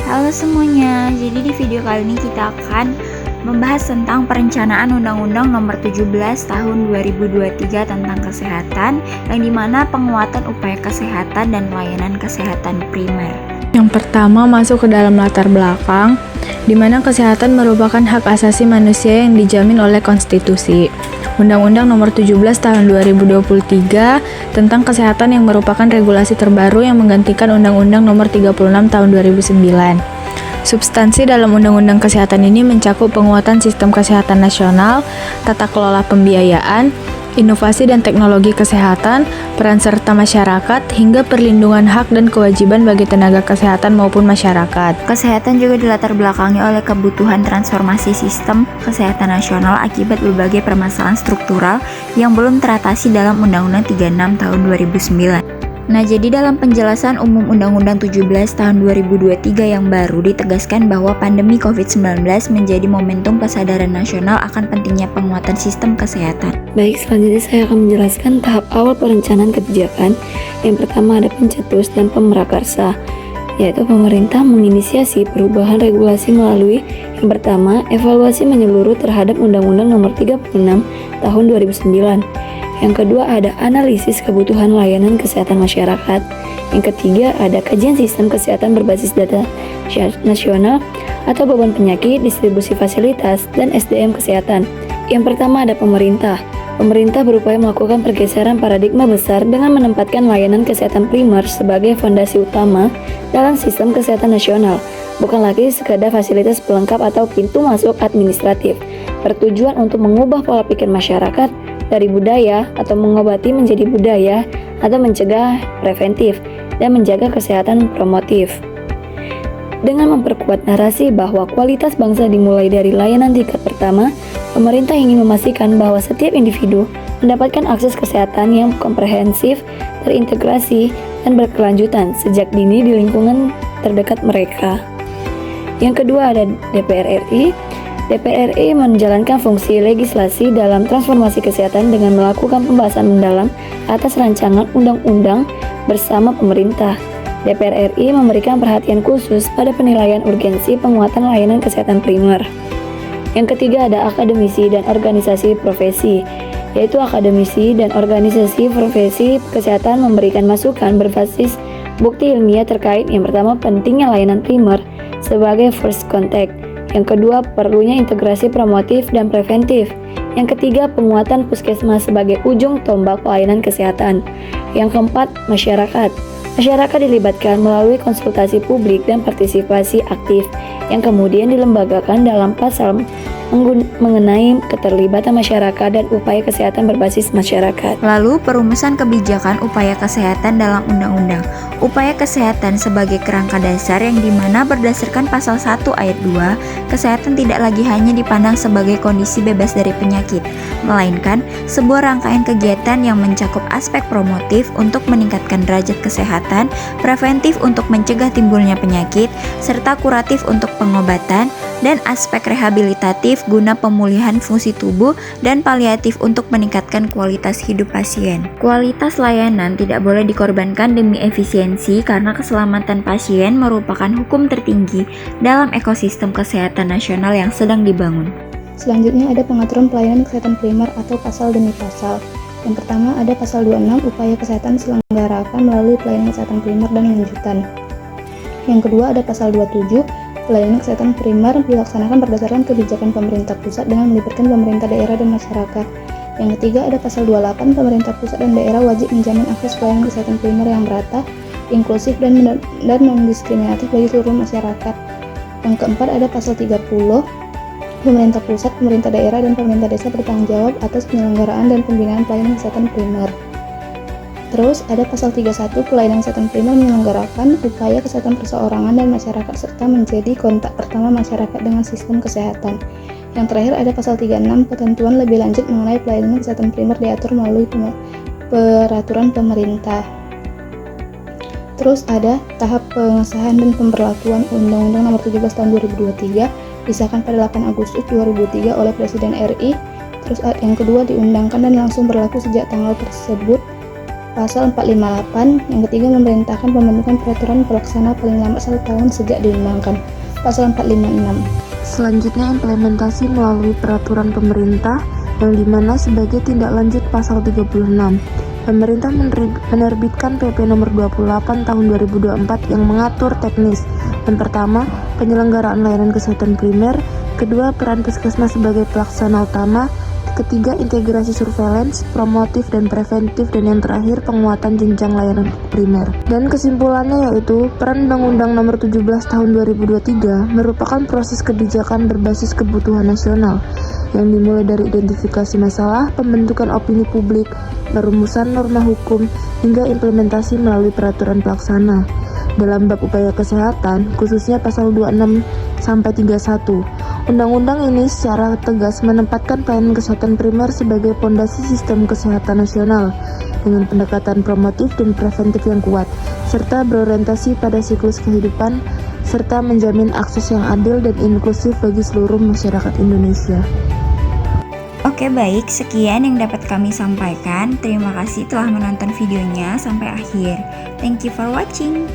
Halo semuanya, jadi di video kali ini kita akan membahas tentang perencanaan Undang-Undang Nomor 17 Tahun 2023 tentang kesehatan, yang dimana penguatan upaya kesehatan dan layanan kesehatan primer. Yang pertama masuk ke dalam latar belakang, di mana kesehatan merupakan hak asasi manusia yang dijamin oleh konstitusi. Undang-Undang Nomor 17 Tahun 2023 tentang kesehatan yang merupakan regulasi terbaru yang menggantikan Undang-Undang Nomor 36 Tahun 2009. Substansi dalam Undang-Undang Kesehatan ini mencakup penguatan sistem kesehatan nasional, tata kelola pembiayaan, inovasi dan teknologi kesehatan, peran serta masyarakat, hingga perlindungan hak dan kewajiban bagi tenaga kesehatan maupun masyarakat. Kesehatan juga dilatar belakangi oleh kebutuhan transformasi sistem kesehatan nasional akibat berbagai permasalahan struktural yang belum teratasi dalam Undang-Undang 36 Tahun 2009. Nah, jadi dalam penjelasan umum Undang-Undang 17 Tahun 2023 yang baru ditegaskan bahwa pandemi COVID-19 menjadi momentum kesadaran nasional akan pentingnya penguatan sistem kesehatan. Baik, selanjutnya saya akan menjelaskan tahap awal perencanaan kebijakan. Yang pertama ada pencetus dan pemrakarsa, yaitu pemerintah menginisiasi perubahan regulasi melalui yang pertama, evaluasi menyeluruh terhadap Undang-Undang Nomor 36 Tahun 2009. Yang kedua ada analisis kebutuhan layanan kesehatan masyarakat. Yang ketiga ada kajian sistem kesehatan berbasis data nasional atau beban penyakit, distribusi fasilitas, dan SDM kesehatan. Yang pertama ada pemerintah. Pemerintah berupaya melakukan pergeseran paradigma besar dengan menempatkan layanan kesehatan primer sebagai fondasi utama dalam sistem kesehatan nasional, bukan lagi sekadar fasilitas pelengkap atau pintu masuk administratif, bertujuan untuk mengubah pola pikir masyarakat dari budaya atau mengobati menjadi budaya atau mencegah preventif dan menjaga kesehatan promotif. Dengan memperkuat narasi bahwa kualitas bangsa dimulai dari layanan tingkat pertama, pemerintah ingin memastikan bahwa setiap individu mendapatkan akses kesehatan yang komprehensif, terintegrasi, dan berkelanjutan sejak dini di lingkungan terdekat mereka. Yang kedua ada DPR RI. DPR RI menjalankan fungsi legislasi dalam transformasi kesehatan dengan melakukan pembahasan mendalam atas rancangan undang-undang bersama pemerintah. DPR RI memberikan perhatian khusus pada penilaian urgensi penguatan layanan kesehatan primer. Yang ketiga ada akademisi dan organisasi profesi, yaitu akademisi dan organisasi profesi kesehatan memberikan masukan berbasis bukti ilmiah terkait yang pertama pentingnya layanan primer sebagai first contact. Yang kedua, perlunya integrasi promotif dan preventif. Yang ketiga, penguatan puskesmas sebagai ujung tombak pelayanan kesehatan. Yang keempat, masyarakat. Masyarakat dilibatkan melalui konsultasi publik dan partisipasi aktif yang kemudian dilembagakan dalam pasal mengenai keterlibatan masyarakat dan upaya kesehatan berbasis masyarakat. Lalu, perumusan kebijakan upaya kesehatan dalam undang-undang. Upaya kesehatan sebagai kerangka dasar yang dimana berdasarkan pasal 1 ayat 2, kesehatan tidak lagi hanya dipandang sebagai kondisi bebas dari penyakit, melainkan sebuah rangkaian kegiatan yang mencakup aspek promotif untuk meningkatkan derajat kesehatan, preventif untuk mencegah timbulnya penyakit, serta kuratif untuk pengobatan, dan aspek rehabilitatif guna pemulihan fungsi tubuh dan paliatif untuk meningkatkan kualitas hidup pasien. Kualitas layanan tidak boleh dikorbankan demi efisiensi karena keselamatan pasien merupakan hukum tertinggi dalam ekosistem kesehatan nasional yang sedang dibangun. Selanjutnya ada pengaturan pelayanan kesehatan primer atau pasal demi pasal. Yang pertama ada pasal 26 upaya kesehatan diselenggarakan melalui pelayanan kesehatan primer dan lanjutan. Yang kedua ada pasal 27 pelayanan kesehatan primer dilaksanakan berdasarkan kebijakan pemerintah pusat dengan melibatkan pemerintah daerah dan masyarakat. Yang ketiga ada pasal 28 pemerintah pusat dan daerah wajib menjamin akses pelayanan kesehatan primer yang merata, inklusif dan non-diskriminatif bagi seluruh masyarakat. Yang keempat ada pasal 30 pemerintah pusat, pemerintah daerah, dan pemerintah desa bertanggung jawab atas penyelenggaraan dan pembinaan pelayanan kesehatan primer. Terus ada pasal 31 pelayanan kesehatan primer menyelenggarakan upaya kesehatan perseorangan dan masyarakat serta menjadi kontak pertama masyarakat dengan sistem kesehatan. Yang terakhir ada pasal 36 ketentuan lebih lanjut mengenai pelayanan kesehatan primer diatur melalui peraturan pemerintah. Terus ada tahap pengesahan dan pemberlakuan Undang-Undang Nomor 17 Tahun 2023 disahkan pada 8 Agustus 2003 oleh Presiden RI. Terus yang kedua diundangkan dan langsung berlaku sejak tanggal tersebut Pasal 458 yang ketiga memerintahkan pembentukan peraturan pelaksana paling lambat 1 tahun sejak diundangkan. Pasal 456. Selanjutnya implementasi melalui peraturan pemerintah yang dimana sebagai tindak lanjut pasal 36. Pemerintah menerbitkan PP nomor 28 tahun 2024 yang mengatur teknis. Yang pertama, penyelenggaraan layanan kesehatan primer. Kedua, peran puskesmas sebagai pelaksana utama. Ketiga, integrasi surveillance, promotif dan preventif. Dan yang terakhir, penguatan jenjang layanan primer. Dan kesimpulannya yaitu, peran Undang-Undang nomor 17 tahun 2023 merupakan proses kebijakan berbasis kebutuhan nasional yang dimulai dari identifikasi masalah, pembentukan opini publik, perumusan norma hukum, hingga implementasi melalui peraturan pelaksana. Dalam bab upaya kesehatan, khususnya pasal 26-31, Undang-undang ini secara tegas menempatkan pelayanan kesehatan primer sebagai pondasi sistem kesehatan nasional dengan pendekatan promotif dan preventif yang kuat, serta berorientasi pada siklus kehidupan, serta menjamin akses yang adil dan inklusif bagi seluruh masyarakat Indonesia. Oke baik, sekian yang dapat kami sampaikan. Terima kasih telah menonton videonya sampai akhir. Thank you for watching.